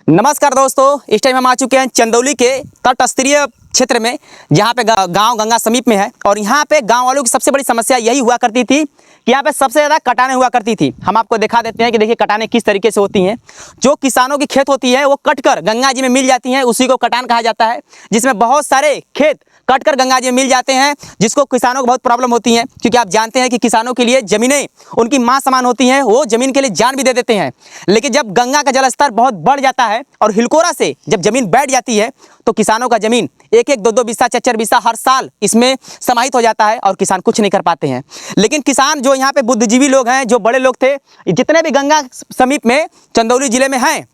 नमस्कार दोस्तों, इस टाइम हम आ चुके हैं चंदौली के तटस्थीय क्षेत्र में, जहाँ पे गांव गंगा समीप में है। और यहाँ पे गांव वालों की सबसे बड़ी समस्या यही हुआ करती थी कि यहाँ पे सबसे ज़्यादा कटाने हुआ करती थी। हम आपको दिखा देते हैं कि देखिए कटाने किस तरीके से होती हैं। जो किसानों की खेत होती है वो कटकर गंगा जी में मिल जाती हैं, उसी को कटान कहा जाता है, जिसमें बहुत सारे खेत कटकर गंगा जी में मिल जाते हैं, जिसको किसानों को बहुत प्रॉब्लम होती है। क्योंकि आप जानते हैं कि किसानों के लिए ज़मीनें उनकी माँ समान होती हैं, वो ज़मीन के लिए जान भी दे देते हैं। लेकिन जब गंगा का जलस्तर बहुत बढ़ जाता है और हिलकोरा से जब ज़मीन बैठ जाती है तो किसानों का ज़मीन एक एक दो दो बिस्सा चार बिस्सा हर साल इसमें समाहित हो जाता है और किसान कुछ नहीं कर पाते हैं। लेकिन किसान जो यहाँ पे बुद्धिजीवी लोग हैं, जो बड़े लोग थे, जितने भी गंगा समीप में चंदौली जिले में हैं,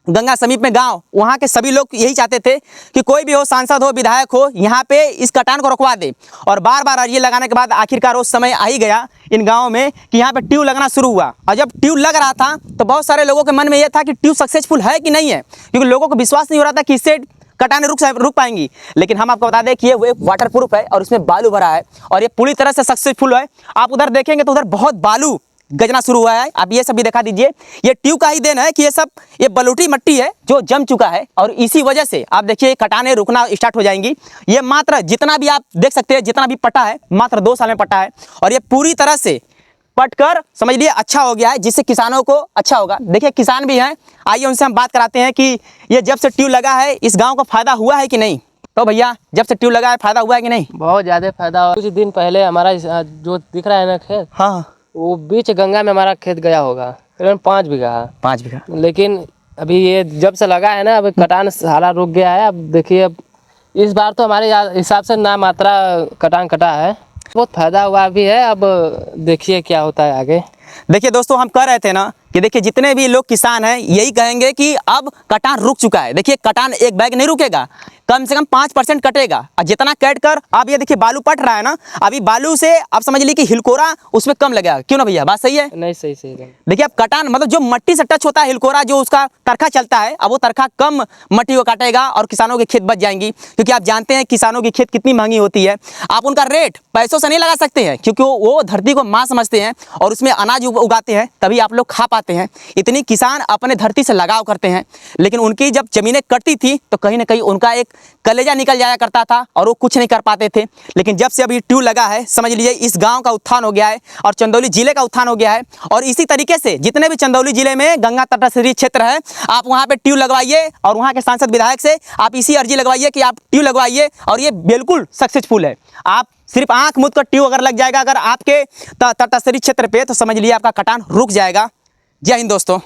गंगा समीप में गांव, वहाँ के सभी लोग यही चाहते थे कि कोई भी हो, सांसद हो, विधायक हो, यहाँ पे इस कटान को रुकवा दे। और बार बार अर्जी लगाने के बाद आखिरकार वो समय आ ही गया इन गाँव में कि यहाँ पे ट्यूब लगना शुरू हुआ। और जब ट्यूब लग रहा था तो बहुत सारे लोगों के मन में यह था कि ट्यूब सक्सेसफुल है कि नहीं है, क्योंकि लोगों को विश्वास नहीं हो रहा था कि इससे कटाने रुक पाएंगी। लेकिन हम आपको बता दें कि ये वाटर प्रूफ है और इसमें बालू भरा है और ये पूरी तरह से सक्सेसफुल है। आप उधर देखेंगे तो उधर बहुत बालू गजना शुरू हुआ है। आप ये सब भी दिखा दीजिए, ये ट्यूब का ही देन है कि ये बलूटी मिट्टी है जो जम चुका है और इसी वजह से आप देखिए कटाने रुकना स्टार्ट हो जाएंगी। ये मात्र जितना भी आप देख सकते हैं, जितना भी पटा है मात्र 2 साल में पटा है और ये पूरी तरह से पटकर समझ लिए अच्छा हो गया है, जिससे किसानों को अच्छा होगा। देखिए किसान भी हैं, आइए उनसे हम बात कराते हैं कि ये जब से ट्यूब लगा है इस गाँव को फायदा हुआ है कि नहीं। तो भैया, जब से ट्यूब लगा है फायदा हुआ है कि नहीं? बहुत ज़्यादा फायदा हुआ। कुछ दिन पहले हमारा जो दिख रहा है ना खेत, हाँ, वो बीच गंगा में हमारा खेत गया होगा, करीबन 5 बीघा है। 5 बीघा। लेकिन अभी ये जब से लगा है ना, अभी कटान सारा रुक गया है। अब देखिए, अब इस बार तो हमारे हिसाब से ना मात्रा कटान कटा है, बहुत फायदा हुआ भी है। अब देखिए क्या होता है आगे। देखिए दोस्तों, हम कह रहे थे ना कि देखिए जितने भी लोग किसान हैं यही कहेंगे कि अब कटान रुक चुका है। देखिए कटान एक बैग नहीं रुकेगा, कम से कम 5% कटेगा। और जितना कट कर अब ये देखिए बालू पट रहा है ना, अभी बालू से आप समझ लीजिए कि हिलकोरा उसमें कम लगेगा। क्यों ना भैया, बात सही है? नहीं, सही। देखिए अब कटान मतलब जो मट्टी से टच होता है हिलकोरा, जो उसका तरखा चलता है, अब वो तरखा कम मट्टी को काटेगा और किसानों की खेत बच जाएंगी। क्योंकि आप जानते हैं किसानों की खेत कितनी महंगी होती है। आप उनका रेट पैसों से नहीं लगा सकते हैं, क्योंकि वो धरती को माँ समझते हैं और उसमें अनाज उगाते हैं, तभी आप लोग खा पाते हैं। इतनी किसान अपने धरती से लगाव करते हैं। लेकिन उनकी जब जमीनें कटती थी तो कहीं ना कहीं उनका एक कलेजा निकल जाया करता था और वो कुछ नहीं कर पाते थे। लेकिन जब से अभी ट्यूब लगा है, समझ लीजिए इस गांव का उत्थान हो गया है और चंदौली जिले का उत्थान हो गया है। और इसी तरीके से जितने भी चंदौली जिले में गंगा तटस्थीय क्षेत्र है, आप वहां पे ट्यूब लगवाइए और वहां के सांसद विधायक से आप इसी अर्जी लगवाइए कि आप ट्यूब लगवाइए और ये बिल्कुल सक्सेसफुल है। आप सिर्फ आंख मूंद कर ट्यूब अगर लग जाएगा अगर आपके तटस्थीय क्षेत्र पे, तो समझ लीजिए आपका कटान रुक जाएगा। जय हिंद दोस्तों।